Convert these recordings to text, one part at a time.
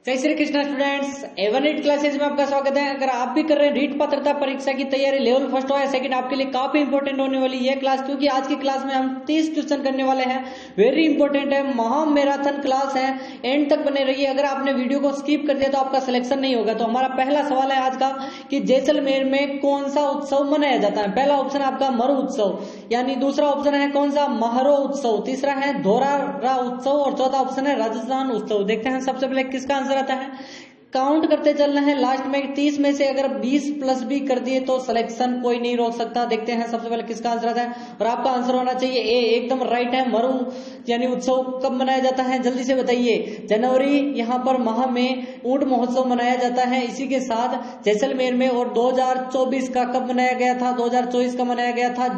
जय Shri Krishna students, A1 NEET classes में आपका स्वागत है। अगर आप भी कर रहे हैं रीट पात्रता परीक्षा की तैयारी, लेवल फर्स्ट हो या सेकंड, आपके लिए काफी इंपॉर्टेंट होने वाली ये क्लास, क्योंकि आज की क्लास में हम 30 क्वेश्चन करने वाले हैं। वेरी इंपॉर्टेंट है, महा मैराथन क्लास है, एंड तक बने रहिए। अगर आपने वीडियो को स्किप कर दिया तो आपका सिलेक्शन नहीं होगा। तो हमारा पहला सवाल है आज का कि जैसलमेर में कौन सा उत्सव मनाया जाता है। पहला ऑप्शन है आपका मरु उत्सव, यानी दूसरा ऑप्शन है कौन सा महरो उत्सव, तीसरा है धोरारा उत्सव और चौथा ऑप्शन है राजस्थान उत्सव। देखते हैं सबसे पहले किसका आंसर आता है। काउंट करते चलना है, लास्ट में 30 में से अगर 20 प्लस भी कर दिए तो सिलेक्शन कोई नहीं रोक सकता। देखते हैं सबसे पहले किसका आंसर आता है और आपका आंसर होना चाहिए ए, एकदम राइट है। मरु यानी उत्सव कब मनाया जाता है, जल्दी से बताइए। जनवरी यहाँ पर माह में ऊंट महोत्सव मनाया जाता है। इसी के साथ जैसलमेर में, और 2024 का कब मनाया गया था, 2024 का मनाया गया था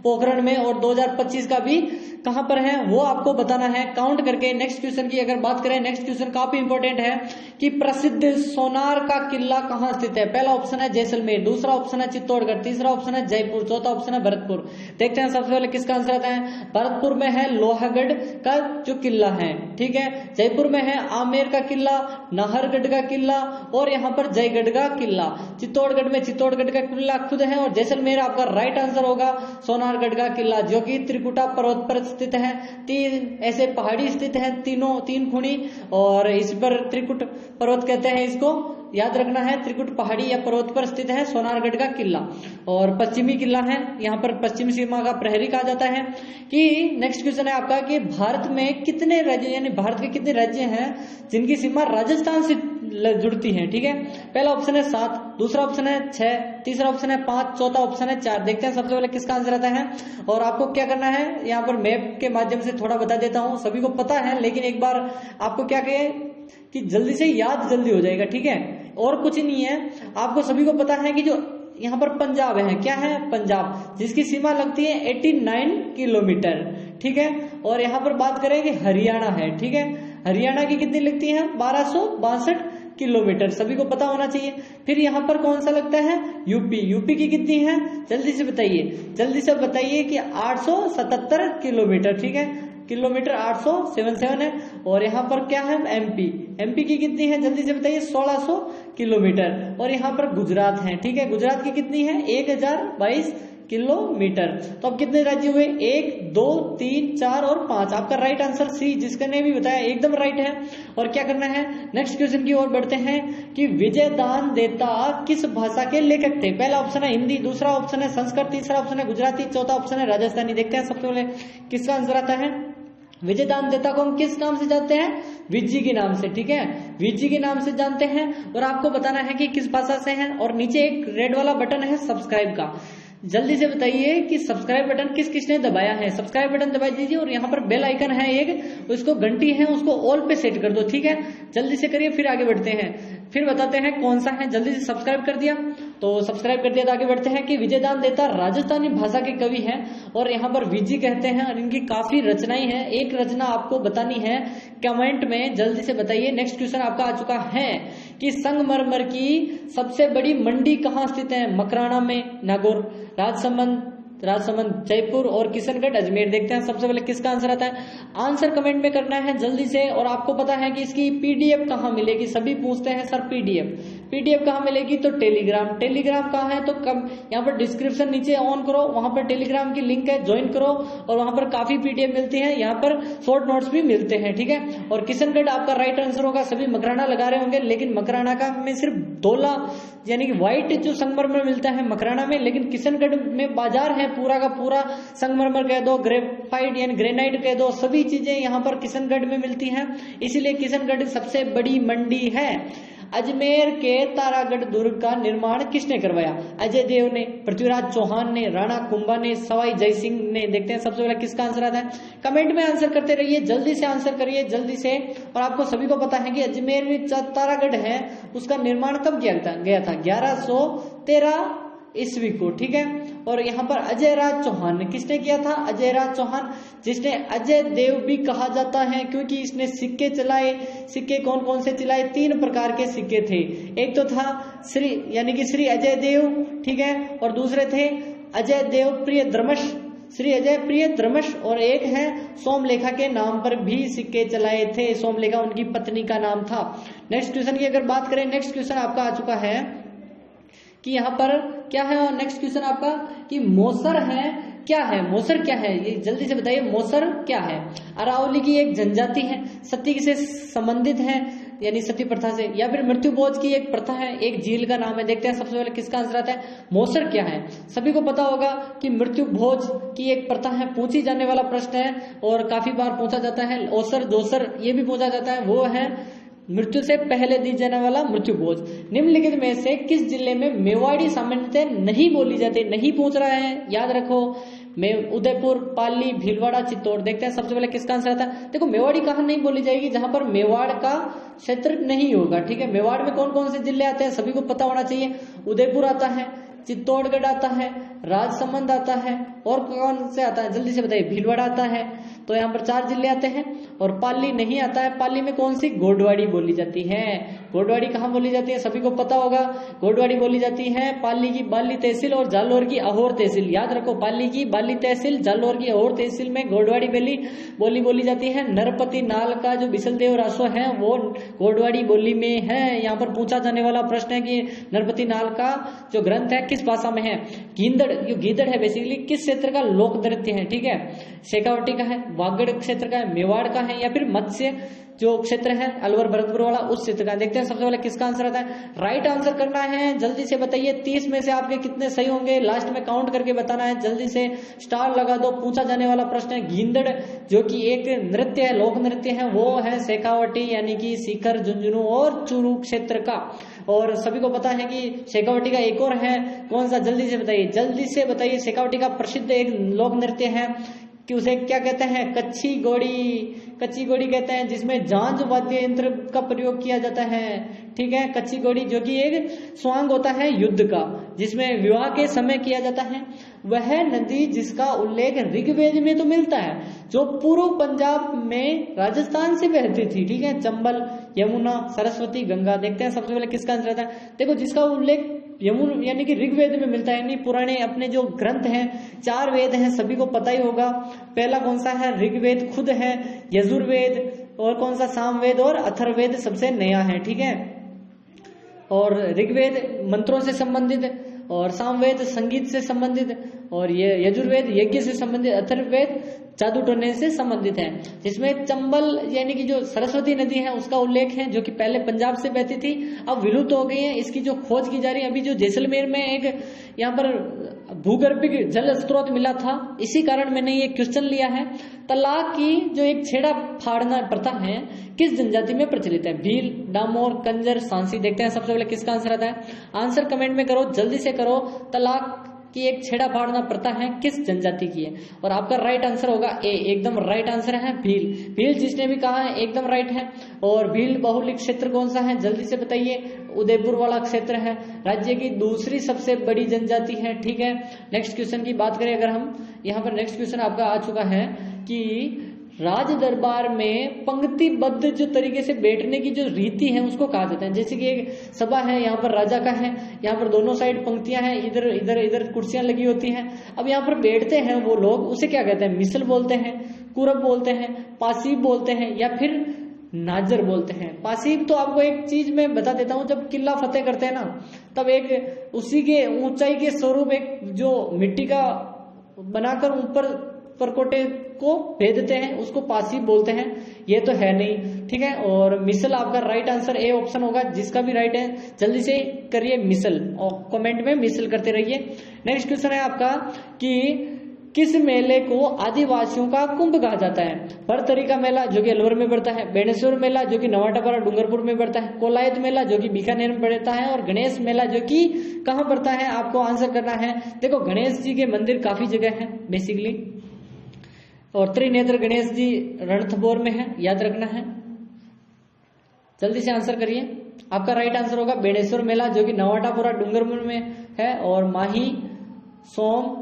पोखरण में, और 2025 का भी कहां पर है वो आपको बताना है काउंट करके। नेक्स्ट क्वेश्चन की अगर बात करें, नेक्स्ट क्वेश्चन काफी इंपॉर्टेंट है कि प्रसिद्ध सोनार का किला कहां स्थित है। पहला ऑप्शन है जैसलमेर, दूसरा ऑप्शन है चित्तौड़गढ़, तीसरा ऑप्शन है जयपुर, चौथा ऑप्शन है भरतपुर। देखते हैं सबसे पहले किसका आंसर आता है। भरतपुर में है लोहागढ़ का जो किला है, ठीक है। जयपुर में है आमेर का किला, नाहरगढ़ का किला और यहाँ पर जयगढ़ का किला। चित्तौड़गढ़ में चित्तौड़गढ़ का किला खुद है और जैसलमेर आपका राइट आंसर होगा सोनारगढ़ का किला, जो कि त्रिकुटा पर्वत पर स्थित है। 3 ऐसे पहाड़ी स्थित है, तीन खुणी, और इस पर त्रिकुट पर्वत कहते हैं। इसको याद रखना है, त्रिकुट पहाड़ी या पर्वत पर स्थित है सोनारगढ़ का किला। और पश्चिमी किला है, यहाँ पर पश्चिमी सीमा का प्रहरी कहा जाता है। कि नेक्स्ट क्वेश्चन है आपका कि भारत में कितने राज्य, यानी भारत के कितने राज्य हैं जिनकी सीमा राजस्थान से जुड़ती है, ठीक है। पहला ऑप्शन है 7, दूसरा ऑप्शन है 6, तीसरा ऑप्शन है 5, चौथा ऑप्शन है 4। देखते हैं सबसे पहले किसका आंसर आता है। और आपको क्या करना है, यहाँ पर मैप के माध्यम से थोड़ा बता देता हूँ, सभी को पता है लेकिन एक बार आपको क्या कहे कि जल्दी से याद जल्दी हो जाएगा, ठीक है। और कुछ नहीं है, आपको सभी को पता है कि जो यहाँ पर पंजाब है, क्या है पंजाब, जिसकी सीमा लगती है 89 किलोमीटर, ठीक है। और यहाँ पर बात करें कि हरियाणा है, ठीक है। हरियाणा की कितनी लगती है 1262 किलोमीटर, सभी को पता होना चाहिए। फिर यहाँ पर कौन सा लगता है यूपी की कितनी है, जल्दी से बताइए कि 877 किलोमीटर, ठीक है। किलोमीटर 877 है। और यहाँ पर क्या है एमपी की कितनी है, जल्दी से बताइए 1600 किलोमीटर। और यहाँ पर गुजरात है, ठीक है। गुजरात की कितनी है 1022 किलोमीटर। तो अब कितने राज्य हुए, 1, 2, 3, 4 और 5। आपका राइट आंसर सी, जिसका ने भी बताया एकदम राइट है। और क्या करना है, नेक्स्ट क्वेश्चन की ओर बढ़ते हैं कि विजयदान देता किस भाषा के लेखक थे। पहला ऑप्शन है हिंदी, दूसरा ऑप्शन है संस्कृत, तीसरा ऑप्शन है गुजराती, चौथा ऑप्शन है राजस्थानी। देखते हैं सबसे पहले किसका आंसर आता है। विजयदान देता को हम किस नाम से जानते हैं, विजी के नाम से, ठीक है। विजी के नाम से जानते हैं। और आपको बताना है कि किस भाषा से है। और नीचे एक रेड वाला बटन है सब्सक्राइब का, जल्दी से बताइए कि सब्सक्राइब बटन किस किसने दबाया है। सब्सक्राइब बटन दबा दीजिए और यहाँ पर बेल आइकन है एक, उसको घंटी है उसको ऑल पे सेट कर दो, ठीक है। जल्दी से करिए, फिर आगे बढ़ते हैं, फिर बताते हैं कौन सा है। जल्दी से सब्सक्राइब कर दिया तो सब्सक्राइब कर दिया तो आगे बढ़ते हैं कि विजयदान देता राजस्थानी भाषा के कवि हैं और यहाँ पर विजी कहते हैं और इनकी काफी रचनाएं हैं। एक रचना आपको बतानी है कमेंट में, जल्दी से बताइए। नेक्स्ट क्वेश्चन आपका आ चुका है कि संगमरमर की सबसे बड़ी मंडी कहाँ स्थित है। मकराना में नागौर, राजसमंद जयपुर और किशनगढ़ अजमेर। देखते हैं सबसे पहले किसका आंसर आता है। आंसर कमेंट में करना है जल्दी से। और आपको पता है कि इसकी पीडीएफ कहाँ मिलेगी, सभी पूछते हैं सर पीडीएफ कहाँ मिलेगी। तो टेलीग्राम कहाँ है, तो कब यहाँ पर डिस्क्रिप्शन नीचे ऑन करो, वहां पर टेलीग्राम की लिंक है, ज्वाइन करो और वहां पर काफी पीडीएफ मिलती है। यहाँ पर शॉर्ट नोट्स भी मिलते हैं, ठीक है। और किशनगढ़ आपका राइट आंसर होगा। सभी मकराना लगा रहे होंगे, लेकिन मकराना का में सिर्फ धोला यानी कि व्हाइट जो संगमरमर मिलता है मकराना में, लेकिन किशनगढ़ में बाजार है पूरा का पूरा संगमरमर कह दो, ग्रेफाइट यानी ग्रेनाइट कह दो, सभी चीजें यहाँ पर किशनगढ़ में मिलती हैं। इसीलिए किशनगढ़ सबसे बड़ी मंडी है। अजमेर के तारागढ़ दुर्ग का निर्माण किसने करवाया। अजय देव ने, पृथ्वीराज चौहान ने, राणा कुंभा ने, सवाई जयसिंह ने। देखते हैं सबसे पहले किसका आंसर आता है। कमेंट में आंसर करते रहिए, जल्दी से आंसर करिए जल्दी से। और आपको सभी को पता है कि अजमेर में तारागढ़ है उसका निर्माण कब किया गया था 1113 ईस्वी को, ठीक है। और यहाँ पर अजय राज चौहान ने, किसने किया था अजय राज चौहान, जिसने अजय देव भी कहा जाता है क्योंकि इसने सिक्के चलाए। सिक्के कौन कौन से चलाए, 3 प्रकार के सिक्के थे। एक तो था श्री यानी कि श्री अजय देव, ठीक है। और दूसरे थे अजय देव प्रिय धर्मश श्री अजय प्रिय धर्मश और एक है सोमलेखा के नाम पर भी सिक्के चलाए थे। सोमलेखा उनकी पत्नी का नाम था। नेक्स्ट क्वेश्चन की अगर बात करें, नेक्स्ट क्वेश्चन आपका आ चुका है कि यहाँ पर क्या है, और नेक्स्ट क्वेश्चन आपका कि मौसर है क्या है, मौसर क्या है, ये जल्दी से बताइए मौसर क्या है। अरावली की एक जनजाति है, सती से संबंधित है यानी सती प्रथा से, या फिर मृत्यु भोज की एक प्रथा है, एक झील का नाम है। देखते हैं सबसे पहले किसका आंसर आता है, मौसर क्या है। सभी को पता होगा कि मृत्यु भोज की एक प्रथा है, पूछी जाने वाला प्रश्न है और काफी बार पूछा जाता है। औसर दोसर ये भी पूछा जाता है, वो है मृत्यु से पहले दी जाने वाला मृत्यु भोज। निम्नलिखित में से किस जिले में मेवाड़ी सामान्यतः नहीं बोली जाती, नहीं पूछ रहा है, याद रखो। उदयपुर, पाली, भीलवाड़ा, चित्तौड़। देखते हैं सबसे पहले किसका आंसर आता है। देखो मेवाड़ी कहाँ नहीं बोली जाएगी, जहां पर मेवाड़ का क्षेत्र नहीं होगा, ठीक है। मेवाड़ में कौन कौन से जिले आते हैं सभी को पता होना चाहिए। उदयपुर आता है, चित्तौड़गढ़ आता है, राजसमंद आता है, और कौन से आता है जल्दी से बताइए, भीलवाड़ा आता है। तो यहाँ पर 4 जिले आते हैं, और पाली नहीं आता है। पाली में कौन सी, गोडवाड़ी बोली जाती है। गोडवाड़ी कहाँ बोली जाती है सभी को पता होगा, गोडवाड़ी बोली जाती है पाली की बाली तहसील और जालौर की अहोर तहसील। याद रखो, पाली की बाली तहसील, जालौर की अहोर तहसील में गोडवाड़ी बोली जाती है। नरपति नाल का जो बिसलदेव रासो है वो गोडवाड़ी बोली में है। यहाँ पर पूछा जाने वाला प्रश्न है कि नरपति नाल का जो ग्रंथ है किस भाषा में है। गींदड़, जो गीदड़ है बेसिकली किस क्षेत्र का लोक नृत्य है, ठीक है। शेखावटी का है, वागड़ क्षेत्र का है, मेवाड़ का है, या फिर मत्स्य जो क्षेत्र है अलवर भरतपुर वाला उस क्षेत्र का। देखते हैं सबसे पहले किसका आंसर आता है। राइट आंसर करना है, जल्दी से बताइए। 30 में से आपके कितने सही होंगे लास्ट में काउंट करके बताना है। जल्दी से स्टार लगा दो। पूछा जाने वाला प्रश्न है गींदड़ जो कि एक नृत्य है, लोक नृत्य है, वो है शेखावटी यानी कि सीकर, झुंझुनू और चूरू क्षेत्र का। और सभी को पता है कि शेखावटी का एक और है, कौन सा जल्दी से बताइए, जल्दी से बताइए। शेखावटी का प्रसिद्ध एक लोक नृत्य है कि उसे क्या कहते हैं, कच्ची घोड़ी, कच्ची घोड़ी कहते हैं, जिसमें झांझ वाद्य यंत्र का प्रयोग किया जाता है, ठीक है। कच्ची घोड़ी जो कि एक स्वांग होता है युद्ध का, जिसमें विवाह के समय किया जाता है। वह नदी जिसका उल्लेख ऋग्वेद में तो मिलता है, जो पूर्व पंजाब में राजस्थान से बहती थी, ठीक है। चंबल, यमुना, सरस्वती, गंगा। देखते हैं सबसे पहले किसका आंसर आता है। देखो जिसका उल्लेख यमुना यानी कि ऋग्वेद में मिलता है, यानी पुराने अपने जो ग्रंथ हैं 4 वेद हैं सभी को पता ही होगा। पहला कौन सा है, ऋग्वेद खुद है, यजुर्वेद और कौन सा, सामवेद और अथर्ववेद सबसे नया है, ठीक है। और ऋग्वेद मंत्रों से संबंधित, और सामवेद संगीत से संबंधित, और ये यजुर्वेद यज्ञ से संबंधित, अथर्ववेद जादू टोने से संबंधित है। जिसमें चंबल यानी कि जो सरस्वती नदी है उसका उल्लेख है, जो कि पहले पंजाब से बहती थी, अब विलुप्त हो गई है। इसकी जो खोज की जा रही है, अभी जो जैसलमेर में एक यहाँ पर भूगर्भिक जल स्रोत मिला था, इसी कारण मैंने ये क्वेश्चन लिया है। तलाक की जो एक छेड़ा फाड़ना प्रथा है किस जनजाति में प्रचलित है। भील, डामोर, कंजर, सांसी। देखते हैं सबसे पहले किसका आंसर आता है। आंसर कमेंट में करो, जल्दी से करो। तलाक की एक छेड़ा फाड़ना प्रथा है किस जनजाति की है। और आपका राइट आंसर होगा ए, एकदम राइट आंसर है भील। भील जिसने भी कहा है एकदम राइट है। और भील बहुलिक क्षेत्र कौन सा है जल्दी से बताइए, उदयपुर वाला क्षेत्र है। राज्य की दूसरी सबसे बड़ी जनजाति है, ठीक है। नेक्स्ट क्वेश्चन की बात करें अगर हम, यहाँ पर नेक्स्ट क्वेश्चन आपका आ चुका है कि राज दरबार में पंक्तिबद्ध जो तरीके से बैठने की जो रीति है उसको कहा जाता है। जैसे कि एक सभा है, यहाँ पर राजा का है, यहाँ पर दोनों साइड पंक्तियां हैं, इधर इधर इधर कुर्सियां लगी होती हैं। अब यहाँ पर बैठते हैं वो लोग, उसे क्या कहते हैं, मिसल बोलते हैं, कुरब बोलते हैं, पासीब बोलते हैं, या फिर नाजर बोलते हैं। पासीब तो आपको एक चीज मैं बता देता हूँ, जब किला फतेह करते हैं ना, तब एक उसी के ऊंचाई के स्वरूप एक जो मिट्टी का बनाकर ऊपर परकोटे को भेजते हैं, उसको पासीब बोलते हैं। ये तो है नहीं, ठीक है। और मिसल आपका राइट आंसर ए ऑप्शन होगा, जिसका भी राइट है जल्दी से करिए मिसल, और कमेंट में मिसल करते रहिए। नेक्स्ट क्वेश्चन है आपका कि किस मेले को आदिवासियों का कुंभ कहा जाता है। भरतरी का मेला जो कि अलवर में पड़ता है, बेणेश्वर मेला जो कि नवाटापारा डूंगरपुर में पड़ता है, कोलायत मेला जो कि बीकानेर में पड़ता है, और गणेश मेला जो कि कहाँ पड़ता है, आपको आंसर करना है। देखो गणेश जी के मंदिर काफी जगह है बेसिकली, और त्रिनेत्र गणेश जी रणथंभौर में है, याद रखना है। जल्दी से आंसर करिए। आपका राइट आंसर होगा बेणेश्वर मेला जो कि नवाटापुरा डूंगरपुर में है, और माही, सोम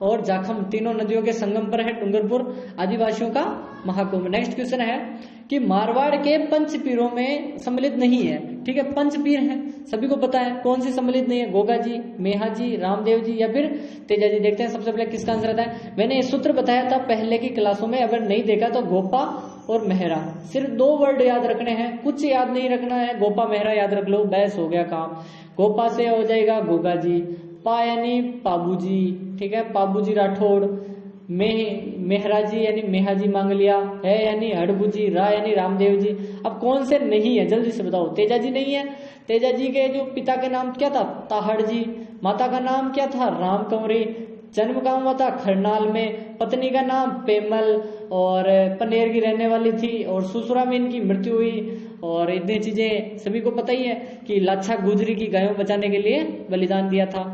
और जाखम तीनों नदियों के संगम पर है डूंगरपुर। आदिवासियों का महाकुंभ। नेक्स्ट क्वेश्चन है कि मारवाड़ के पंचपीरों में सम्मिलित नहीं है। ठीक है, पंचपीर हैं, सभी को पता है। कौन सी सम्मिलित नहीं है? गोगा जी, मेहा जी, रामदेव जी या फिर तेजा जी। देखते हैं सबसे पहले किसका आंसर आता है। मैंने ये सूत्र बताया था पहले की क्लासों में, अगर नहीं देखा तो गोपा और मेहरा, सिर्फ 2 वर्ड याद रखने हैं, कुछ याद नहीं रखना है। गोपा मेहरा याद रख लो, बस हो गया काम। गोपा से हो जाएगा गोगा जी, पा यानी पाबू जी, ठीक है, पाबू जी राठौड़, मेहरा जी यानी मेहा जी मांगलिया, है यानी हड़बू जी, रा यानी रामदेव जी। अब कौन से नहीं है जल्दी से बताओ। तेजा जी नहीं है। तेजा जी के जो पिता का नाम क्या था? ताहड़ जी। माता का नाम क्या था? राम कंवरी। जन्म कहाँ हुआ था? खरनाल में। पत्नी का नाम पेमल और पनेर की रहने वाली थी और ससुरा में इनकी मृत्यु हुई। और इतनी चीजें सभी को पता ही है कि लाछा गुजरी की गायों बचाने के लिए बलिदान दिया था।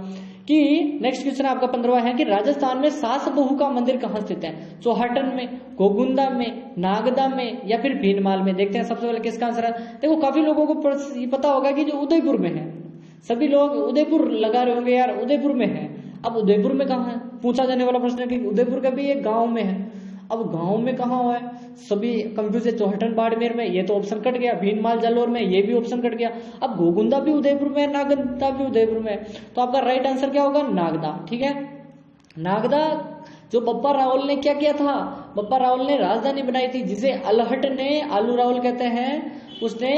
कि नेक्स्ट क्वेश्चन आपका 15वां है कि राजस्थान में सास बहू का मंदिर कहाँ स्थित है? चौहटन में, गोगुंदा में, नागदा में या फिर भीनमाल में। देखते हैं सबसे पहले किसका आंसर है। देखो काफी लोगों को पता होगा कि जो उदयपुर में है, सभी लोग उदयपुर लगा रहे होंगे यार, उदयपुर में है। अब उदयपुर में कहाँ है पूछा जाने वाला प्रश्न है कि उदयपुर का भी एक गांव में है। अब गांव में कहाँ हुआ है? सभी कंफ्यूज है। चौहटन बाड़मेर में, ये तो ऑप्शन कट गया। भीनमाल जालोर में, ये भी ऑप्शन कट गया। अब गोगुंदा भी उदयपुर में है, नागदा भी उदयपुर में है, तो आपका राइट आंसर क्या होगा? नागदा। ठीक है, नागदा जो बप्पा रावल ने क्या किया था? बप्पा रावल ने राजधानी बनाई थी, जिसे अलहट ने, आलू रावल कहते हैं, उसने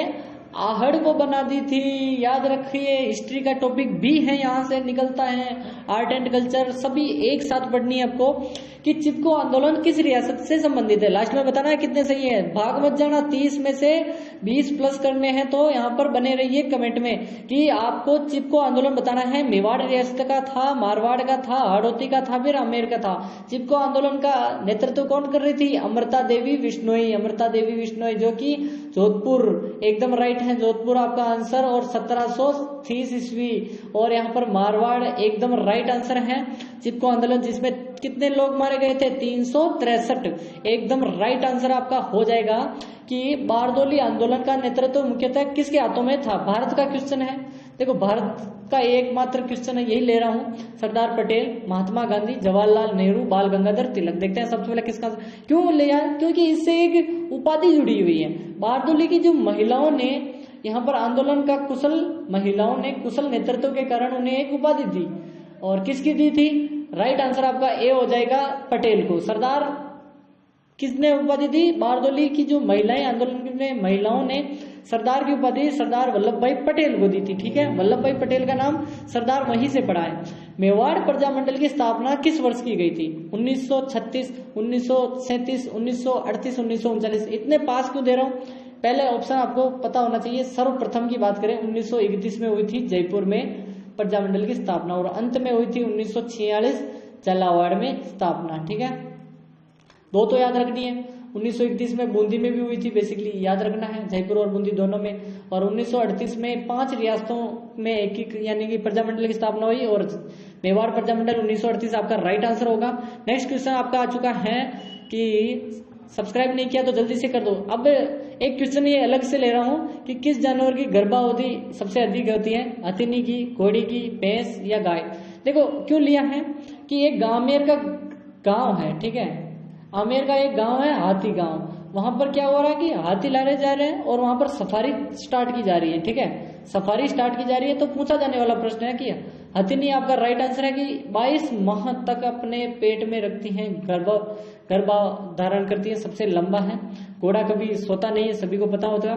आहड़ को बना दी थी। याद रखिए, हिस्ट्री का टॉपिक भी है, यहां से निकलता है। आर्ट एंड कल्चर सभी एक साथ पढ़नी है आपको। कि चिपको आंदोलन किस रियासत से संबंधित है? लास्ट में बताना है कितने सही है, भाग मत जाना। 30 में से 20 प्लस करने हैं, तो यहाँ पर बने रहिए कमेंट में कि आपको चिपको आंदोलन बताना है। मेवाड़ रियासत का था, मारवाड़ का था, हाड़ौती का था, फिर आमेर का था। चिपको आंदोलन का नेतृत्व कौन कर रही थी? अमृता देवी विश्नोई। अमृता देवी विश्नोई जो कि जोधपुर, एकदम राइट है, जोधपुर आपका आंसर। और 1730 ईस्वी। और यहाँ पर मारवाड़ एकदम राइट आंसर है। चिपको आंदोलन जिसमें कितने लोग मारे गए थे? 363, एकदम राइट आंसर आपका हो जाएगा। कि बारदोली आंदोलन का नेतृत्व मुख्यतः किसके हाथों में था? भारत का क्वेश्चन है। देखो भारत का एकमात्र क्वेश्चन है, यही ले रहा हूं। सरदार पटेल, महात्मा गांधी, जवाहरलाल नेहरू, बाल गंगाधर तिलक। देखते हैं सबसे पहले किसका क्यों लिया? क्योंकि इससे एक उपाधि जुड़ी हुई है। बारदोली की जो महिलाओं ने यहाँ पर आंदोलन का महिलाओं ने कुशल नेतृत्व के कारण उन्हें एक उपाधि दी। और किसकी दी थी? राइट आंसर आपका ए हो जाएगा, पटेल को। सरदार किसने उपाधि दी? बारदोली की जो महिलाएं, आंदोलन में महिलाओं ने सरदार की उपाधि सरदार वल्लभ भाई पटेल को दी थी। ठीक है, वल्लभ भाई पटेल का नाम सरदार वहीं से पड़ा है। मेवाड़ प्रजामंडल की स्थापना किस वर्ष की गई थी? 1936, 1937, 1938, 1939। इतने पास क्यों दे रहा हूं? पहले ऑप्शन आपको पता होना चाहिए। सर्वप्रथम की बात करें 1931 में हुई थी जयपुर में प्रजामंडल की स्थापना, और अंत में हुई थी 1946 झालावाड़ में स्थापना। ठीक है, 2 तो याद रखनी है। 1931 में बूंदी में भी हुई थी, बेसिकली याद रखना है, जयपुर और बूंदी दोनों में। और 1938 में 5 रियासतों में एक यानी कि प्रजामंडल की स्थापना हुई। और मेवाड़ प्रजामंडल 1938 आपका राइट आंसर होगा। नेक्स्ट क्वेश्चन आपका आ चुका है कि सब्सक्राइब नहीं किया तो जल्दी से कर दो। अब एक क्वेश्चन ये अलग से ले रहा हूं कि किस जानवर की गर्भावधि सबसे अधिक होती है? हथिनी की, घोड़ी की, भैंस या गाय? देखो क्यों लिया है कि एक आमेर का गांव है। ठीक है, आमेर का एक गांव है, हाथी गांव। वहां पर क्या हो रहा है कि हाथी लाए जा रहे हैं और वहां पर सफारी स्टार्ट की जा रही है। ठीक है, सफारी स्टार्ट की जा रही है, तो पूछा जाने वाला प्रश्न है कि हथिनी आपका राइट आंसर है कि 22 माह तक अपने पेट में रखती हैं, गर्भा धारण करती है, सबसे लंबा है। घोड़ा कभी सोता नहीं है, सभी को पता होता।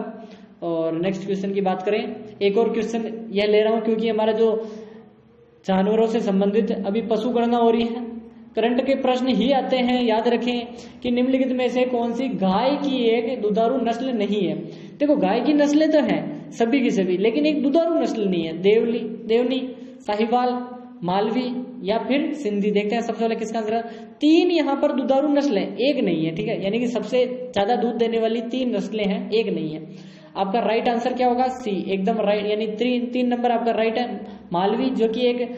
और नेक्स्ट क्वेश्चन की बात करें, एक और क्वेश्चन यह ले रहा हूं क्योंकि हमारा जो जानवरों से संबंधित अभी पशु गणना हो रही है, करंट के प्रश्न ही आते हैं। याद रखें कि निम्नलिखित में से कौन सी गाय की एक दुधारू नस्ल नहीं है? देखो गाय की नस्लें तो हैं सभी की सभी, लेकिन एक दुधारू नस्ल नहीं है। देवनी, साहिवाल, मालवी या फिर सिंधी। देखते हैं सबसे पहले किसका आंसर है। 3 यहाँ पर दुधारू नस्लें, एक नहीं है। ठीक है, यानी कि सबसे ज्यादा दूध देने वाली 3 नस्लें हैं, एक नहीं है। आपका राइट आंसर क्या होगा? सी, एकदम राइट, यानी 3 नंबर आपका राइट है। मालवी जो कि एक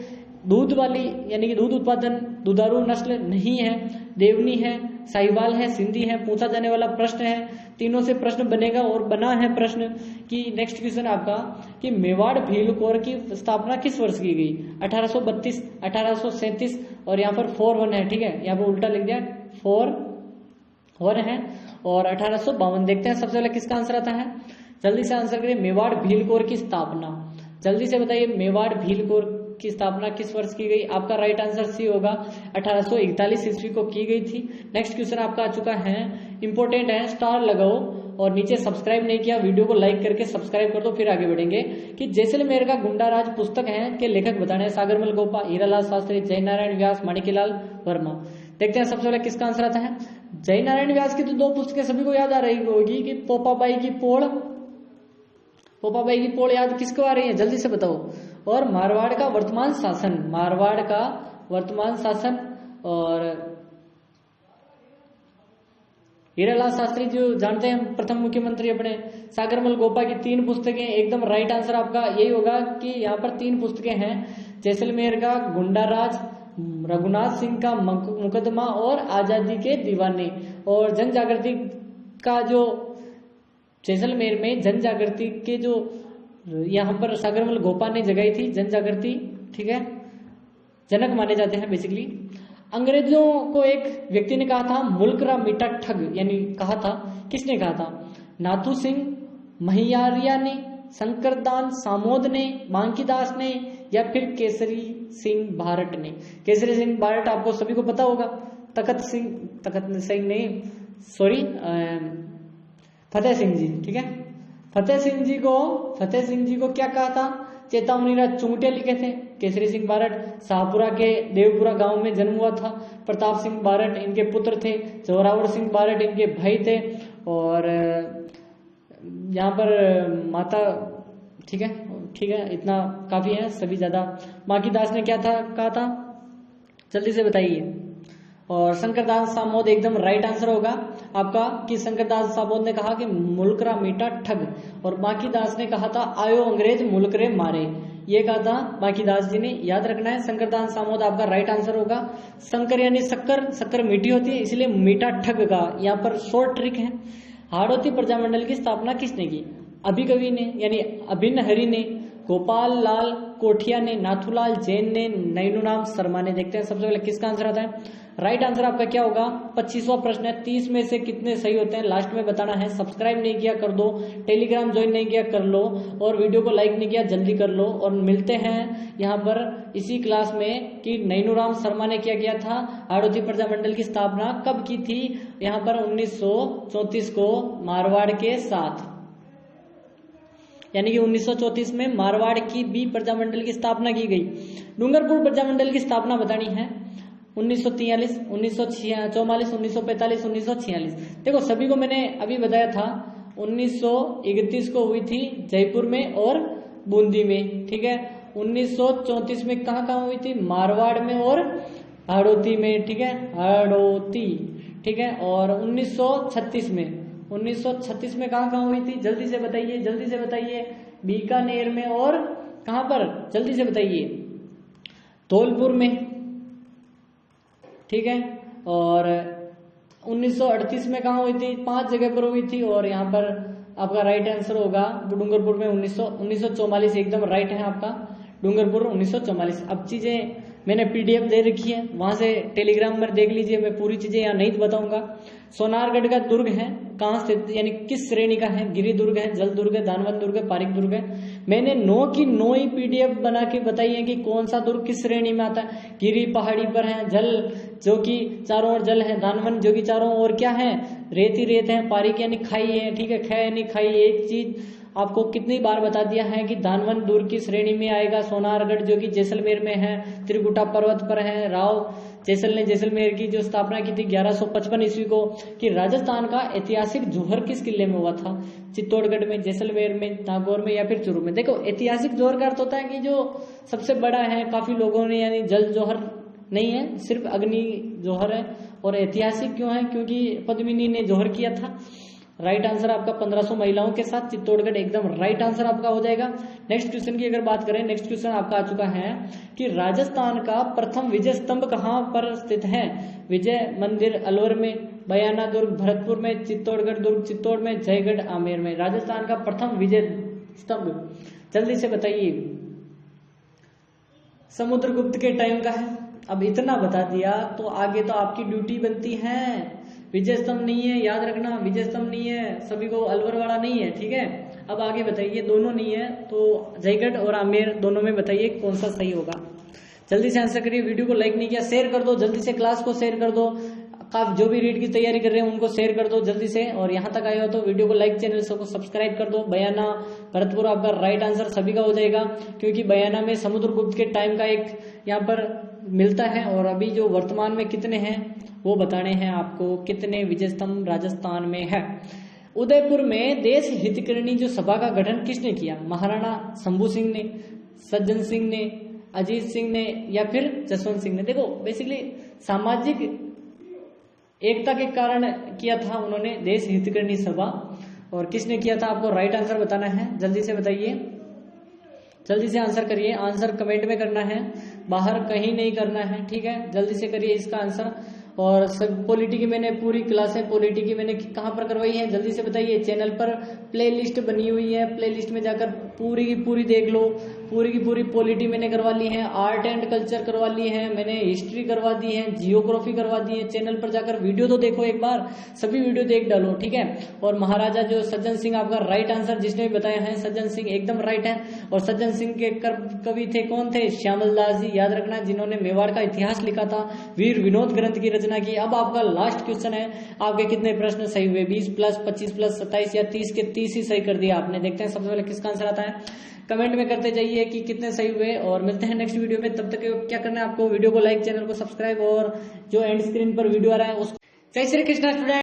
दूध वाली यानी कि दूध उत्पादन दुधारू नस्ल नहीं है। देवनी है, साहिवाल है, सिंधी है। पूछा जाने वाला प्रश्न है, तीनों से प्रश्न बनेगा और बना है प्रश्न। कि नेक्स्ट क्वेश्चन आपका कि मेवाड़ भील कोर की स्थापना किस वर्ष की गई? 1832, 1837 और यहाँ पर 41 है। ठीक है, यहाँ पर उल्टा लिख दिया, 41 है। और 1852। देखते हैं सबसे पहले किसका आंसर आता है, जल्दी से आंसर करिए। मेवाड़ भील कोर की स्थापना, जल्दी से बताइए मेवाड़ भील कोर की स्थापना किस वर्ष की गई। आपका राइट आंसर सी होगा, 1841 ईस्वी को की गई थी। नेक्स्ट क्वेश्चन आपका आ चुका है, इंपॉर्टेंट है, स्टार लगाओ और नीचे सब्सक्राइब नहीं किया वीडियो को लाइक करके सब्सक्राइब कर दो, फिर आगे बढ़ेंगे। कि जैसलमेर का गुंडा राज पुस्तक है के लेखक बताने हैं, सागरमल गोपा, हीरालाल शास्त्री, जयनारायण व्यास, माणिक्यलाल वर्मा। देखते हैं सबसे पहले किसका आंसर आता है। जयनारायण व्यास की तो दो पुस्तकें सभी को याद आ रही होगी कि पोपाबाई की पोड़, पोपाबाई की पोड़ याद किसको आ रही है, जल्दी से बताओ। और मारवाड़ का वर्तमान शासन, मारवाड़ का वर्तमान शासन, और हीरालाल शास्त्री जो जानते हैं प्रथम मुख्यमंत्री अपने, सागरमल गोपा की 3 पुस्तकें। एकदम राइट आंसर आपका यही होगा कि यहाँ पर 3 पुस्तकें हैं, जैसलमेर का गुंडा राज, रघुनाथ सिंह का मुकदमा और आजादी के दीवाने। और जन जागृति का जो जैसलमेर में जन जागृति के जो यहाँ पर सागरमल गोपा ने जगाई थी जन जागृति, ठीक है, जनक माने जाते हैं बेसिकली। अंग्रेजों को एक व्यक्ति ने कहा था मुल्क रा मीठा ठग, यानी कहा था, किसने कहा था, नाथू सिंह महियारिया ने, शंकरदास सामोद ने, बांकीदास ने, या फिर केसरी सिंह भारट ने। केसरी सिंह भारट आपको सभी को पता होगा, तखत सिंह ने, सॉरी फतेह सिंह जी, ठीक है, फतेह सिंह जी को क्या कहा था, चेतावनी राज चुंगटिया लिखे थे। केसरी सिंह भारट शाहपुरा के देवपुरा गांव में जन्म हुआ था। प्रताप सिंह भारट इनके पुत्र थे, जोरावर सिंह भारट इनके भाई थे, और यहाँ पर माता, ठीक है, इतना काफी है, सभी ज्यादा। बांकीदास ने क्या था कहा था, जल्दी से बताइए। और शंकरदास सामोद एकदम राइट आंसर होगा आपका कि शंकरदास सामोद ने कहा कि मुल्क रा मीठा ठग, और बांकीदास ने कहा था आयो अंग्रेज मुल्क रे मारे, ये कहा था बांकीदास जी ने, याद रखना है। शंकरदास सामोद आपका राइट आंसर होगा। शंकर यानी शक्कर मीठी होती है इसलिए मीठा ठग का यहाँ पर शॉर्ट ट्रिक है। हाड़ौती प्रजामंडल की स्थापना किसने की, अभिकवि ने यानी अभिन्न हरि ने, गोपाल लाल कोठिया ने, नाथूलाल जैन ने, नैनूराम शर्मा ने। देखते हैं सबसे पहले किसका आंसर आता है। राइट आंसर आपका क्या होगा, 25वां प्रश्न है, 30 में से कितने सही होते हैं लास्ट में बताना है। सब्सक्राइब नहीं किया कर दो, टेलीग्राम ज्वाइन नहीं किया कर लो, और वीडियो को लाइक नहीं किया जल्दी कर लो। और मिलते हैं यहाँ पर इसी क्लास में कि नैनूराम शर्मा ने क्या किया था, हाड़ौती प्रजामंडल की स्थापना कब की थी, यहाँ पर 1934 को मारवाड़ के साथ, यानी कि 1934 में मारवाड़ की भी प्रजामंडल की स्थापना की गई। डूंगरपुर प्रजामंडल की स्थापना बतानी है 1943, 1944, 1945, 1946। देखो सभी को मैंने अभी बताया था, 1931 को हुई थी जयपुर में और बूंदी में, ठीक है। 1934 में कहाँ हुई थी, मारवाड़ में और हाड़ौती में, ठीक है, हाड़ौती, ठीक है। और 1936 में कहाँ हुई थी, जल्दी से बताइए, बीकानेर में और कहाँ पर, जल्दी से बताइए, धौलपुर में, ठीक है। और 1938 में कहाँ हुई थी, 5 जगह पर हुई थी, और यहाँ पर आपका राइट आंसर होगा डूंगरपुर में 1944 एकदम राइट है आपका, डूंगरपुर 1944। अब चीजें मैंने पीडीएफ दे रखी है, वहां से टेलीग्राम पर देख लीजिए, मैं पूरी चीजें यहाँ नहीं बताऊंगा। सोनारगढ़ का दुर्ग है कहाँ स्थित, यानी किस श्रेणी का है, गिरि दुर्ग है, जल दुर्ग है, दानवन दुर्ग है, पारिक दुर्ग है। मैंने 9 की 9 ही पीडीएफ बना के बताई है कि कौन सा दुर्ग किस श्रेणी में आता है। गिरि पहाड़ी पर है, जल जो कि चारों ओर जल है, दानवन जो कि चारों ओर क्या है, रेत ही रेत है, पारिक यानी खाई है, ठीक है, ख यानी खाई। एक चीज आपको कितनी बार बता दिया है कि दानवन दुर्ग की श्रेणी में आएगा। सोनारगढ़ जो कि जैसलमेर में है, त्रिकुटा पर्वत पर है। राव जैसल ने जैसलमेर की जो स्थापना की थी 1155 ईस्वी को। कि राजस्थान का ऐतिहासिक जौहर किस किले में हुआ था, चित्तौड़गढ़ में, जैसलमेर में, नागौर में, या फिर चूरू में। देखो ऐतिहासिक जौहर का अर्थ होता है कि जो सबसे बड़ा है, काफी लोगों ने, यानी जल जौहर नहीं है, सिर्फ अग्नि जौहर है। और ऐतिहासिक क्यों है, क्योंकि पद्मिनी ने जौहर किया था। राइट आंसर आपका 1500 महिलाओं के साथ चित्तौड़गढ़ एकदम राइट आंसर आपका हो जाएगा। नेक्स्ट क्वेश्चन की अगर बात करें, नेक्स्ट क्वेश्चन आपका आ चुका है कि राजस्थान का प्रथम विजय स्तंभ कहाँ पर स्थित है। विजय मंदिर अलवर में, बयाना दुर्ग भरतपुर में, चित्तौड़गढ़ दुर्ग चित्तौड़ में, जयगढ़ आमेर में। राजस्थान का प्रथम विजय स्तंभ जल्दी से बताइए। समुद्रगुप्त के टाइम का है। अब इतना बता दिया तो आगे तो आपकी ड्यूटी बनती है विजय स्तंभ नहीं है, याद रखना विजय स्तंभ नहीं है, सभी को अलवर वाला नहीं है, ठीक है। अब आगे बताइए, दोनों नहीं है तो जयगढ़ और आमेर दोनों में बताइए कौन सा सही होगा। जल्दी से आंसर करिए। वीडियो को लाइक नहीं किया शेयर कर दो, जल्दी से क्लास को शेयर कर दो। आप जो भी रीड की तैयारी कर रहे हैं उनको शेयर कर दो जल्दी से, और यहाँ तक आए हो तो वीडियो को लाइक, चैनल को सब्सक्राइब कर दो। बयाना भरतपुर आपका राइट आंसर सभी का हो जाएगा, क्योंकि बयाना में समुद्रगुप्त के टाइम का एक यहाँ पर मिलता है, और अभी जो वर्तमान में कितने हैं वो बताने हैं आपको, कितने विजय स्तंभ राजस्थान में है। उदयपुर में देश हितकरणी जो सभा का गठन किसने किया? महाराणा शंभू सिंह ने, सज्जन सिंह ने, अजीत सिंह ने, या फिर जसवंत सिंह ने। देखो बेसिकली सामाजिक एकता के कारण किया था उन्होंने देश हितकरणी सभा, और किसने किया था आपको राइट आंसर बताना है। जल्दी से बताइए, जल्दी से आंसर करिए। आंसर कमेंट में करना है, बाहर कहीं नहीं करना है, ठीक है। जल्दी से करिए इसका आंसर। और सब पॉलिटी की मैंने पूरी क्लासें पॉलिटी की मैंने कहाँ पर करवाई है जल्दी से बताइए। चैनल पर प्लेलिस्ट बनी हुई है, प्लेलिस्ट में जाकर पूरी की पूरी देख लो। पूरी की पूरी पॉलिटी मैंने करवा ली है, आर्ट एंड कल्चर करवा ली है मैंने, हिस्ट्री करवा दी है, जियोग्राफी करवा दी है। चैनल पर जाकर वीडियो तो देखो एक बार, सभी वीडियो देख डालो, ठीक है। और महाराजा जो सज्जन सिंह आपका राइट आंसर जिसने भी बताया है, सज्जन सिंह एकदम राइट है। और सज्जन सिंह के कवि थे कौन थे? श्यामल दास जी, याद रखना, जिन्होंने मेवाड़ का इतिहास लिखा था, वीर विनोद ग्रंथ की रचना की। अब आपका लास्ट क्वेश्चन है, आपके कितने प्रश्न सही हुए? 20 प्लस 25 प्लस 27 या 30 के 30 ही सही कर दिया आपने। देखते हैं सबसे पहले किसका आंसर आता है, कमेंट में करते जाइए कि कितने सही हुए। और मिलते हैं नेक्स्ट वीडियो में, तब तक क्या करना है आपको, वीडियो को लाइक, चैनल को सब्सक्राइब, और जो एंड स्क्रीन पर वीडियो आ रहा है उसको। जय श्री कृष्ण स्टूडेंट।